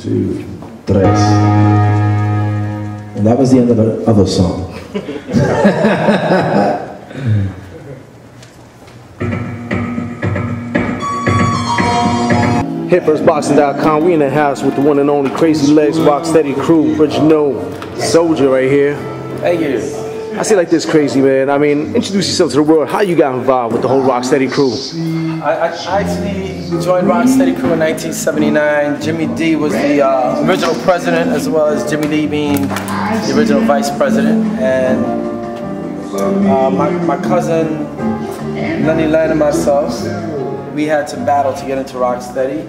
2, 3. And that was the end of the other song. HitFirstBoxing.com. We in the house with the one and only Crazy Legs Rocksteady crew. Original Soldier right here. Hey, you. I say like this, Crazy man. I mean, introduce yourself to the world. How you got involved with the whole Rocksteady crew? I actually joined Rocksteady crew in 1979. Jimmy D was the original president, as well as Jimmy Lee being the original vice president. And my cousin Lenny Lane and myself, we had to battle to get into Rocksteady.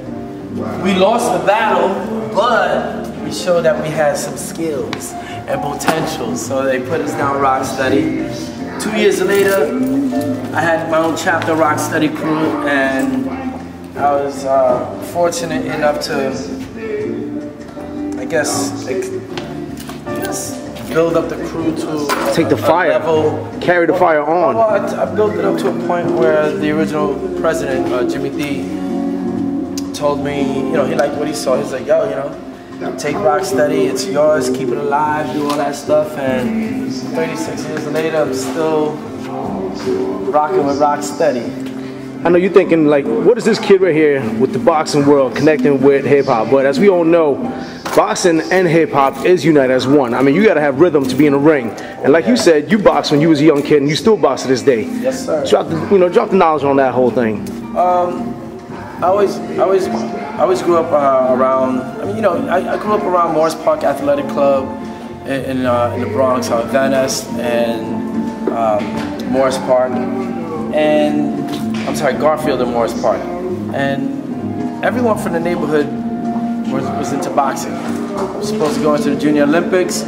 We lost the battle, but we showed that we had some skills and potential, so they put us down Rocksteady. 2 years later, I had my own chapter, Rocksteady crew, and I was fortunate enough to, I guess, build up the crew to take the fire, level, carry the fire on. Well, I built it up to a point where the original president, Jimmy D, told me, you know, he liked what he saw. He's like, yo, you know, take Rocksteady, it's yours, keep it alive, do all that stuff. And 36 years later, I'm still rocking with Rocksteady. I know you're thinking, like, what is this kid right here with the boxing world connecting with hip-hop? But as we all know, boxing and hip-hop is united as one. I mean, you got to have rhythm to be in a ring. And like you said, you boxed when you was a young kid, and you still box to this day. Yes, sir. Drop the knowledge on that whole thing. I always grew up around. I mean, you know, I grew up around Morris Park Athletic Club in the Bronx, Van Ness and Morris Park, and I'm sorry, Garfield and Morris Park, and everyone from the neighborhood was into boxing. I was supposed to go into the Junior Olympics,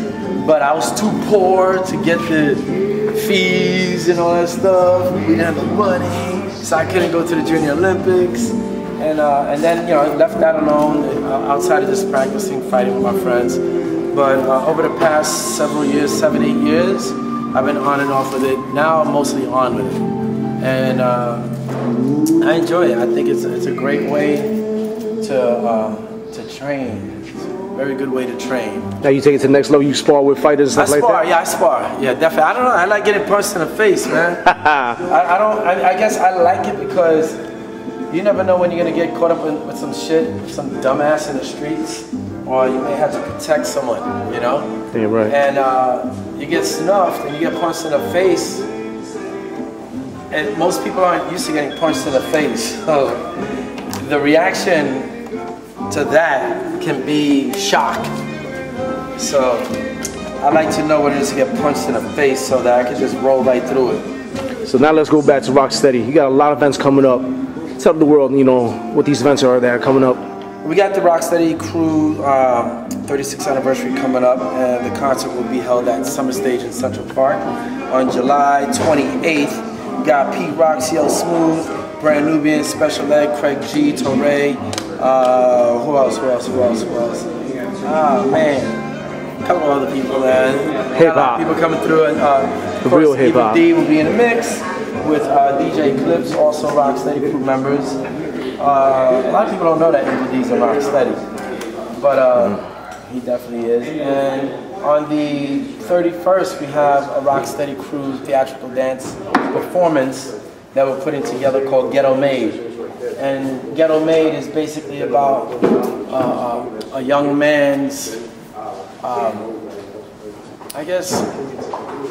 but I was too poor to get the fees and all that stuff. We didn't have the money, so I couldn't go to the Junior Olympics. And then, you know, I left that alone outside of just practicing, fighting with my friends. But over the past several years, 7, 8 years, I've been on and off with it. Now I'm mostly on with it. And I enjoy it. I think it's a great way to train. It's a very good way to train. Now you take it to the next level, you spar with fighters and stuff like that? Yeah, I spar. Yeah, definitely. I don't know, I like getting punched in the face, man. I guess I like it because you never know when you're gonna get caught up with some shit, some dumbass in the streets, or you may have to protect someone, you know? Yeah, right. And you get snuffed and you get punched in the face, and most people aren't used to getting punched in the face. So the reaction to that can be shock. So I like to know what it is to get punched in the face so that I can just roll right through it. So now let's go back to Rocksteady. You got a lot of events coming up. Tell the world, you know, what these events are that are coming up. We got the Rocksteady crew 36th anniversary coming up, and the concert will be held at Summer Stage in Central Park on July 28th. We got Pete Rock, CL Smooth, Brand Nubian, Special Ed, Craig G, Torre. Who else? Ah, man. A couple of other people there. Hip hop. People coming through, and the real hip hop. D will be in the mix with DJ Clips, also Rocksteady crew members. A lot of people don't know that Evil D's a Rocksteady, but he definitely is. And on the 31st, we have a Rocksteady crew theatrical dance performance that we're putting together called Ghetto Made. And Ghetto Made is basically about a young man's, I guess,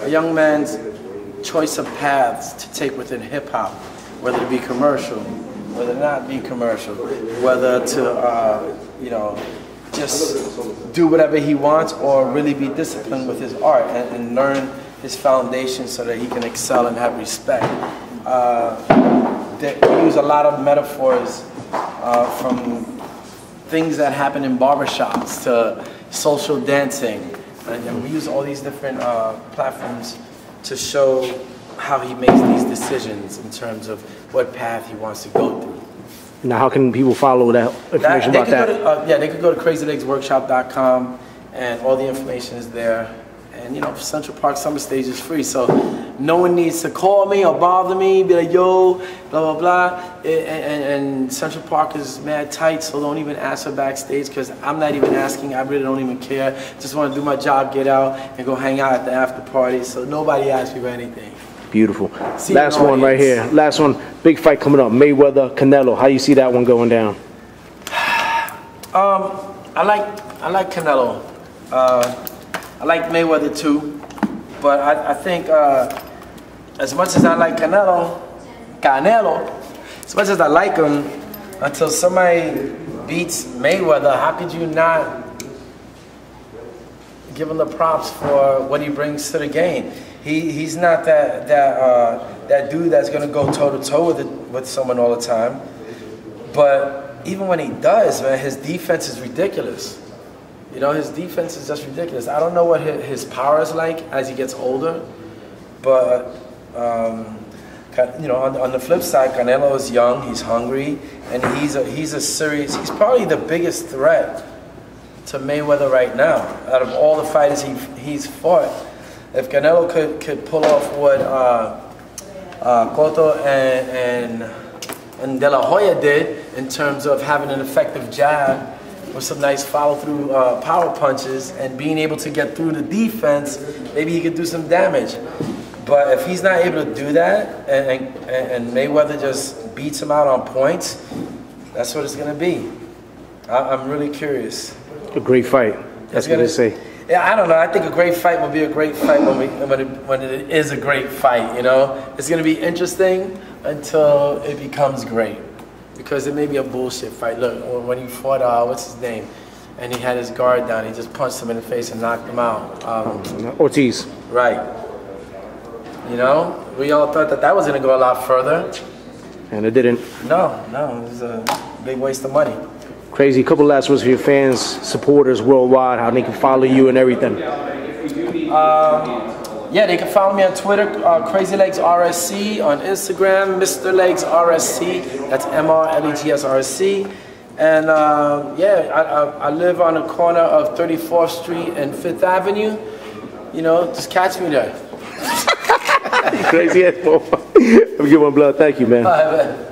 a young man's choice of paths to take within hip-hop, whether it be commercial, whether not be commercial, whether to, you know, just do whatever he wants or really be disciplined with his art and learn his foundation so that he can excel and have respect. We use a lot of metaphors from things that happen in barbershops to social dancing. And we use all these different platforms to show how he makes these decisions in terms of what path he wants to go through. Now, how can people follow that information about that? They could go to crazylegsworkshop.com, and all the information is there. And you know, Central Park Summer Stage is free, so No one needs to call me or bother me, be like, yo, blah, blah, blah. And Central Park is mad tight, so don't even ask for backstage, because I'm not even asking. I really don't even care. Just want to do my job, get out, and go hang out at the after party. So nobody asks me for anything. Beautiful. Last one right here. Last one. Big fight coming up. Mayweather, Canelo. How you see that one going down? I like Canelo. I like Mayweather too, but I think as much as I like Canelo, as much as I like him, until somebody beats Mayweather, how could you not give him the props for what he brings to the game? He's not that dude that's gonna go toe to toe with someone all the time. But even when he does, man, his defense is ridiculous. You know, his defense is just ridiculous. I don't know what his power is like as he gets older, but you know, on the flip side, Canelo is young, he's hungry, and he's probably the biggest threat to Mayweather right now. Out of all the fighters he's fought, if Canelo could pull off what Cotto and De La Hoya did in terms of having an effective jab with some nice follow-through power punches and being able to get through the defense, maybe he could do some damage. But if he's not able to do that and Mayweather just beats him out on points, that's what it's going to be. I'm really curious. A great fight. That's what they say. Yeah, I don't know. I think a great fight will be a great fight when it is a great fight, you know? It's going to be interesting until it becomes great. Because it may be a bullshit fight. Look, when he fought, what's his name? And he had his guard down. He just punched him in the face and knocked him out. Ortiz. Right. You know? We all thought that was going to go a lot further. And it didn't. No. It was a big waste of money. Crazy. Couple last words for your fans, supporters worldwide, how they can follow you and everything. Yeah, they can follow me on Twitter, Crazy Legs RSC, on Instagram, Mr. Legs RSC, that's MRLEGSRSC. And yeah, I live on the corner of 34th Street and 5th Avenue. You know, just catch me there. Crazy ass boy. I'm giving blood. Thank you, man. All right, man.